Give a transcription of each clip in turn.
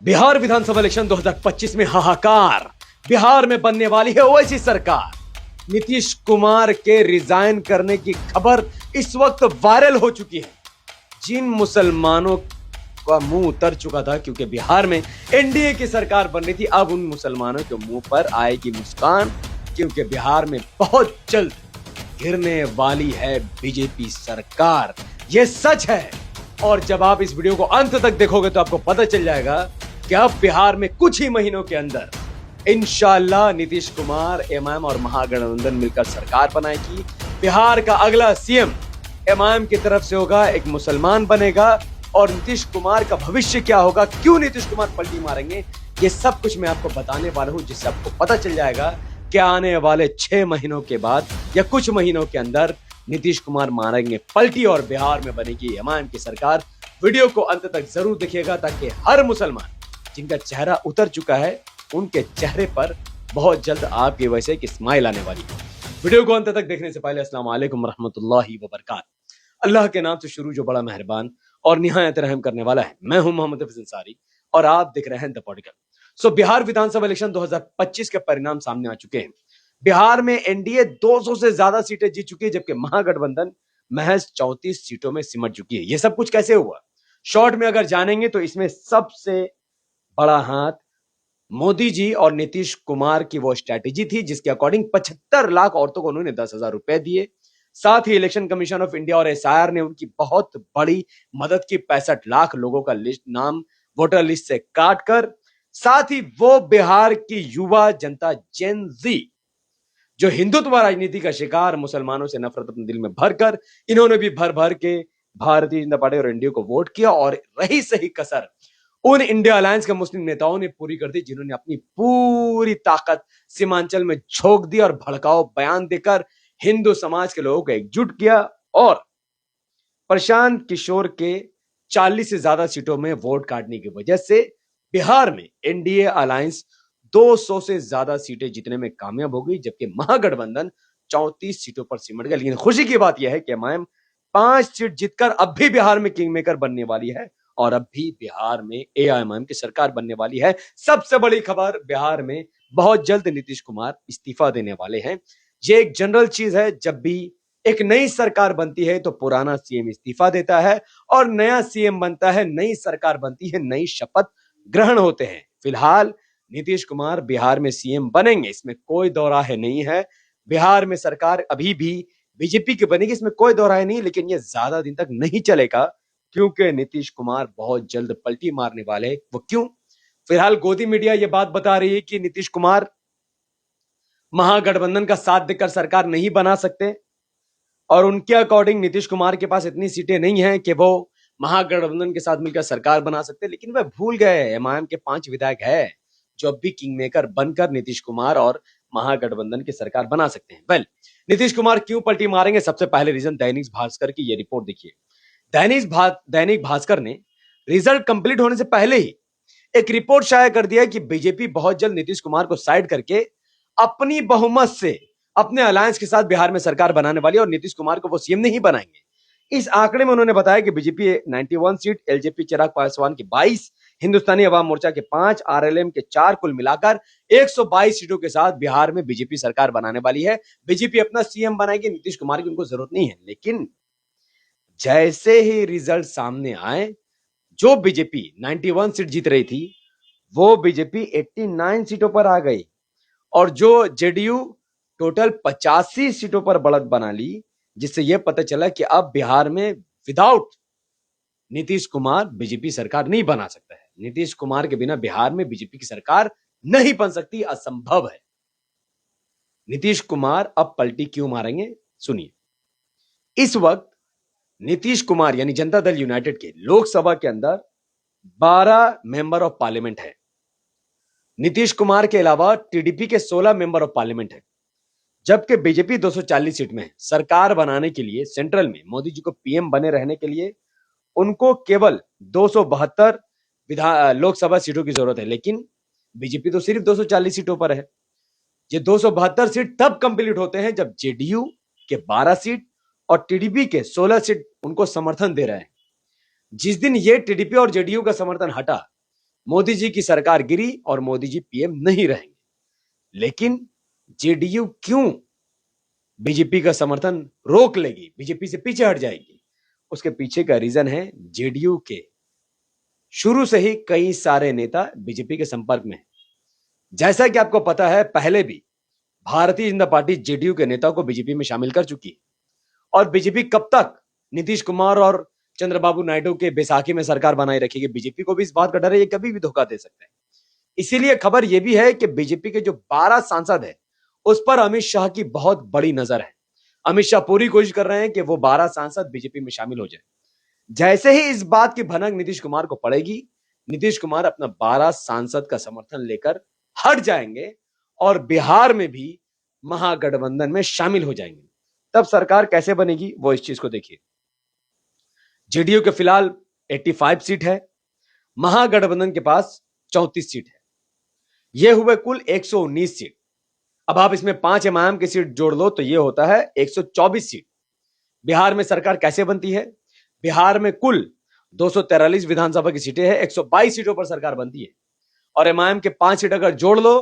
बिहार विधानसभा election 2025 में हाहाकार। बिहार में बनने वाली है ओवैसी सरकार। नीतीश कुमार के रिजाइन करने की खबर इस वक्त वायरल हो चुकी है। जिन मुसलमानों का मुंह उतर चुका था क्योंकि बिहार में एनडीए की सरकार बन रही थी, अब उन मुसलमानों के मुंह पर आएगी मुस्कान, क्योंकि बिहार में बहुत जल्द गिरने वाली है बीजेपी सरकार। यह सच है। और जब आप इस वीडियो को अंत तक देखोगे तो आपको पता चल जाएगा कि अब बिहार में कुछ ही महीनों के अंदर इंशाअल्लाह नीतीश कुमार, एमआईएम और महागठबंधन मिलकर सरकार बनाएगी। बिहार का अगला सीएम एमआईएम की तरफ से होगा, एक मुसलमान बनेगा। और नीतीश कुमार का भविष्य क्या होगा, क्यों नीतीश कुमार पलटी मारेंगे, ये सब कुछ मैं आपको बताने वाला हूं, जिससे आपको पता चल जाएगा कि आने वाले 6 महीनों के बाद या कुछ महीनों के अंदर नीतीश कुमार मारेंगे पलटी और बिहार में बनेगी एमआईएम की सरकार। वीडियो को अंत तक जरूर देखिएगा ताकि हर मुसलमान जिनका चेहरा उतर चुका है उनके चेहरे पर बहुत जल्द आपकी वजह से एक स्माइल आने वाली है। वीडियो को अंत तक देखने से पहले अस्सलाम वालेकुम रहमतुल्लाहि व बरकातहू। अल्लाह के नाम से शुरू जो बड़ा मेहरबान और निहायत रहम करने वाला है। मैं हूं मोहम्मद हफीज अंसारी और आप देख रहे हैं the political. Bihar Vidhan Sabha election 2025 के परिणाम सामने आ चुके हैं। बिहार में एनडीए 200 से ज्यादा सीटें जीत चुकी है, जबकि महागठबंधन महज 34 सीटों में सिमट चुकी है। यह सब कुछ कैसे हुआ, शॉर्ट में अगर जानेंगे तो इसमें सबसे बड़ा हाथ मोदी जी और नीतीश कुमार की वो स्ट्रैटेजी थी जिसके अकॉर्डिंग 75 लाख औरतों को उन्होंने 10,000 रुपए दिए। साथ ही इलेक्शन कमीशन ऑफ इंडिया और एसआईआर ने उनकी बहुत बड़ी मदद की, 65 लाख लोगों का लिस्ट नाम वोटर लिस्ट से काट कर। साथ ही वो बिहार की युवा जनता जेन जी जो हिंदुत्व राजनीति का शिकार, मुसलमानों से नफरत अपने दिल में भरकर, इन्होंने भी भर भर के भारतीय जनता पार्टी और एनडीए को वोट किया। और रही सही कसर उन इंडिया अलायंस के मुस्लिम नेताओं ने पूरी कर दी, जिन्होंने अपनी पूरी ताकत सीमांचल में झोंक दी और भड़काऊ बयान देकर हिंदू समाज के लोगों को एकजुट किया। और प्रशांत किशोर के 40 से ज्यादा सीटों में वोट काटने की वजह से बिहार में एनडीए अलायंस 200 से ज्यादा सीटें जीतने में कामयाब हो गई, जबकि महागठबंधन 34 सीटों पर सिमट गया। लेकिन खुशी की बात यह है कि एमआईएम 5 सीट जीतकर अब भी बिहार में किंग मेकर बनने वाली है और अब भी बिहार में एआईएमआईएम की सरकार बनने वाली है। सबसे बड़ी खबर, बिहार में बहुत जल्द नीतीश कुमार इस्तीफा देने वाले हैं। ये एक जनरल चीज है, जब भी एक नई सरकार बनती है तो पुराना सीएम इस्तीफा देता है और नया सीएम बनता है, नई सरकार बनती है, नई शपथ ग्रहण होते हैं। फिलहाल नीतीश कुमार बिहार में सीएम बनेंगे, इसमें कोई दो राय नहीं है। बिहार में सरकार अभी भी बीजेपी की बनेगी, इसमें कोई दो राय नहीं। लेकिन यह ज्यादा दिन तक नहीं चलेगा क्योंकि नीतीश कुमार बहुत जल्द पलटी मारने वाले हैं। वो क्यों? फिलहाल गोदी मीडिया यह बात बता रही है कि नीतीश कुमार महागठबंधन का साथ देकर सरकार नहीं बना सकते और उनके अकॉर्डिंग नीतीश कुमार के पास इतनी सीटें नहीं हैं कि वो महागठबंधन के साथ मिलकर सरकार बना सकते। लेकिन वह भूल गए एमआईएम के 5 विधायक है जो अब भी किंग मेकर बनकर नीतीश कुमार और महागठबंधन की सरकार बना सकते हैं। नीतीश कुमार क्यों पलटी मारेंगे? सबसे पहले रीजन दैनिक भास्कर की यह रिपोर्ट देखिए। दैनिक भास्कर ने रिजल्ट कंप्लीट होने से पहले ही एक रिपोर्ट शाया कर दिया कि बीजेपी बहुत जल्द नीतीश कुमार को साइड करके अपनी बहुमत से अपने अलायंस के साथ बिहार में सरकार बनाने वाली है और नीतीश कुमार को वो सीएम नहीं बनाएंगे। इस आंकड़े में उन्होंने बताया कि BJP 91 seat, LJP Chirag Paswan की 22, हिंदुस्तानी अवाम मोर्चा के 5, आरएलएम के 4, कुल मिलाकर 122 सीटों के साथ बिहार में बीजेपी सरकार बनाने वाली है। बीजेपी अपना सीएम बनाएगी, नीतीश कुमार की उनको जरूरत नहीं है। लेकिन जैसे ही रिजल्ट सामने आए, जो बीजेपी 91 सीट जीत रही थी वो बीजेपी 89 सीटों पर आ गई और जो जेडीयू टोटल 85 सीटों पर बढ़त बना ली, जिससे यह पता चला कि अब बिहार में विदाउट नीतीश कुमार बीजेपी सरकार नहीं बना सकता है। नीतीश कुमार के बिना बिहार में बीजेपी की सरकार नहीं बन सकती, असंभव है। नीतीश कुमार अब पलटी क्यों मारेंगे, सुनिए। इस वक्त नीतीश कुमार यानी जनता दल यूनाइटेड के लोकसभा के अंदर 12 मेंबर ऑफ पार्लियामेंट है। नीतीश कुमार के अलावा टीडीपी के 16 मेंबर ऑफ पार्लियामेंट है, जबकि बीजेपी 240 सीट में है। सरकार बनाने के लिए सेंट्रल में मोदी जी को पीएम बने रहने के लिए उनको केवल 272 लोकसभा सीटों की जरूरत है, लेकिन बीजेपी तो सिर्फ 240 सीटों पर है। ये 272 सीट तब कंप्लीट होते हैं जब जेडीयू के 12 सीट और टीडीपी के 16 सीट उनको समर्थन दे रहे हैं। जिस दिन ये टीडीपी और जेडीयू का समर्थन हटा, मोदी जी की सरकार गिरी और मोदी जी पीएम नहीं रहेंगे। लेकिन जेडीयू क्यों बीजेपी का समर्थन रोक लेगी, बीजेपी से पीछे हट जाएगी? उसके पीछे का रीजन है जेडीयू के शुरू से ही कई सारे नेता बीजेपी के संपर्क में हैं। जैसा कि आपको पता है, पहले भी भारतीय जनता पार्टी जेडीयू के नेताओं को बीजेपी में शामिल कर चुकी है। और बीजेपी कब तक नीतीश कुमार और चंद्रबाबू नायडू के बैसाखी में सरकार बनाए रखेगी? बीजेपी को भी इस बात का डर है, ये कभी भी धोखा दे सकते हैं। इसीलिए खबर यह भी है कि बीजेपी के जो 12 सांसद है उस पर अमित शाह की बहुत बड़ी नजर है। अमित शाह पूरी कोशिश कर रहे हैं कि वो 12 सांसद बीजेपी में शामिल हो जाए। जैसे ही इस बात की भनक नीतीश कुमार को पड़ेगी, नीतीश कुमार अपना 12 सांसद का समर्थन लेकर हट जाएंगे और बिहार में भी महागठबंधन में शामिल हो जाएंगे। तब सरकार कैसे बनेगी वो इस चीज को देखिए। जेडीयू के फिलहाल 85 सीट है, महागठबंधन के पास 34 सीट है। यह हुए कुल 119 सीट। अब आप इसमें 5 एमआईएम की सीट जोड़ लो तो यह होता है 124 सीट। बिहार में सरकार कैसे बनती है? बिहार में कुल 243 विधानसभा की सीटें हैं, 122 सीटों पर सरकार बनती है। और एमआईएम के 5 सीट अगर जोड़ लो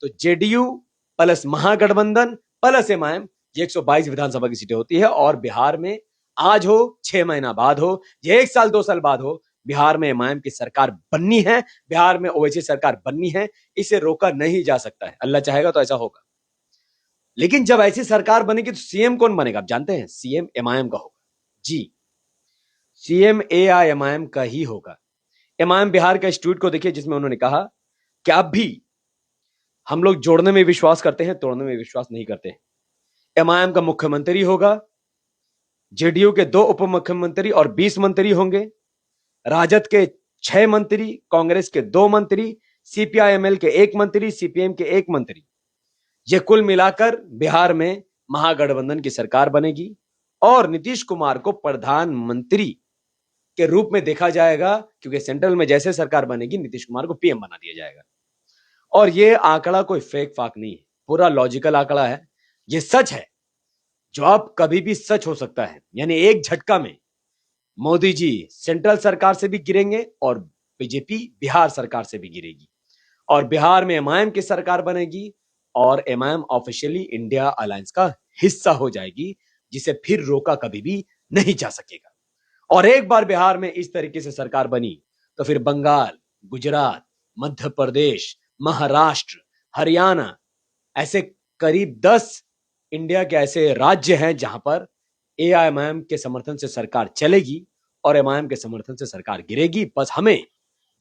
तो जेडीयू प्लस महागठबंधन प्लस एमआईएम, ये 122 विधानसभा की सीटें होती है। और बिहार में आज हो, 6 महीना बाद हो, ये 1 साल 2 साल बाद हो, बिहार में एमआईएम की सरकार बननी है, बिहार में ओवैसी सरकार बननी है। इसे रोका नहीं जा सकता है। अल्लाह चाहेगा तो ऐसा होगा। लेकिन जब ऐसी सरकार बनेगी तो सीएम कौन बनेगा? आप जानते हैं, सीएम एमआईएम का होगा। जी, सीएम एआईएमआईएम का ही होगा। एमआईएम बिहार का इस ट्वीट को देखिए जिसमें उन्होंने कहा कि अब भी हम लोग जोड़ने में विश्वास करते हैं, तोड़ने में विश्वास नहीं करते हैं। एमआईएम का मुख्यमंत्री होगा, जेडीयू के 2 उप मुख्यमंत्री और 20 मंत्री होंगे, राजद के 6 मंत्री, कांग्रेस के 2 मंत्री, सीपीआईएमएल के 1 मंत्री, सीपीएम के 1 मंत्री। यह कुल मिलाकर बिहार में महागठबंधन की सरकार बनेगी और नीतीश कुमार को प्रधानमंत्री के रूप में देखा जाएगा, क्योंकि सेंट्रल में जैसे सरकार बनेगी नीतीश कुमार को पीएम बना दिया जाएगा। और यह आंकड़ा कोई फेक फाक नहीं है, पूरा लॉजिकल आंकड़ा है। यह सच है जो अब कभी भी सच हो सकता है। यानी एक झटका में मोदी जी सेंट्रल सरकार से भी गिरेंगे और बीजेपी बिहार सरकार से भी गिरेगी और बिहार में एमआईएम की सरकार बनेगी और एमआईएम ऑफिशियली इंडिया अलायंस का हिस्सा हो जाएगी, जिसे फिर रोका कभी भी नहीं जा सकेगा। और एक बार बिहार में इस तरीके से सरकार बनी तो फिर बंगाल, गुजरात, मध्य प्रदेश, महाराष्ट्र, हरियाणा, ऐसे करीब 10 इंडिया के ऐसे राज्य हैं जहां पर एआईएमआईएम के समर्थन से सरकार चलेगी और एमआईएम के समर्थन से सरकार गिरेगी। बस हमें,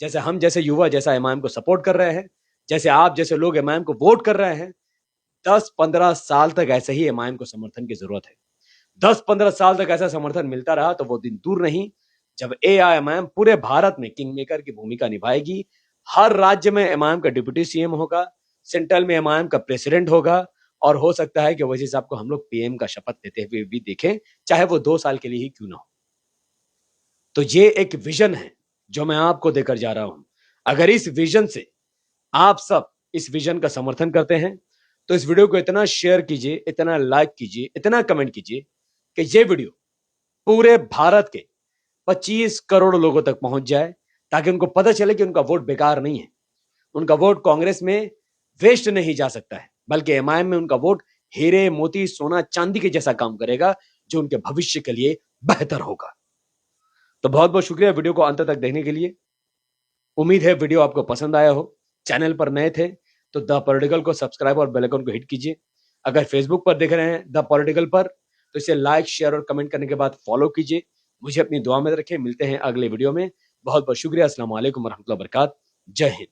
जैसे हम जैसे युवा जैसा एमआईएम को सपोर्ट कर रहे हैं, जैसे आप जैसे लोग एमआईएम को वोट कर रहे हैं, 10-15 साल तक ऐसे ही एमआईएम को समर्थन की जरूरत है। 10-15 साल तक ऐसा समर्थन मिलता रहा तो वो दिन दूर नहीं जब एआईएमआईएम पूरे भारत में किंग मेकर की भूमिका निभाएगी। हर राज्य में एमआईएम का डिप्टी सीएम होगा, सेंट्रल में एमआईएम का प्रेसिडेंट होगा और हो सकता है कि वजह साहब को हम लोग पीएम का शपथ लेते हुए भी देखें, चाहे वो 2 साल के लिए ही क्यों ना हो। तो ये एक विजन है जो मैं आपको देकर जा रहा हूं। अगर इस विजन से आप सब इस विजन का समर्थन करते हैं तो इस वीडियो को इतना शेयर कीजिए, इतना लाइक कीजिए, इतना कमेंट कीजिए कि ये वीडियो पूरे भारत के 25 करोड़ लोगों तक पहुंच जाए, ताकि उनको पता चले कि उनका वोट बेकार नहीं है, उनका वोट कांग्रेस में वेस्ट नहीं जा सकता है, बल्कि एमआईएम में उनका वोट हीरे मोती सोना चांदी के जैसा काम करेगा, जो उनके भविष्य के लिए बेहतर होगा। तो बहुत बहुत शुक्रिया वीडियो को अंत तक देखने के लिए। उम्मीद है वीडियो आपको पसंद आया हो। चैनल पर नए थे तो द पॉलिटिकल को सब्सक्राइब और बेल आइकन को हिट कीजिए। अगर फेसबुक पर देख रहे हैं द पॉलिटिकल पर तो इसे लाइक, शेयर और कमेंट करने के बाद फॉलो कीजिए। मुझे अपनी दुआ में रखें। मिलते हैं अगले वीडियो में। बहुत बहुत शुक्रिया। अस्सलाम वालेकुम रहमतुल्लाहि व बरकातहू। जय हिंद।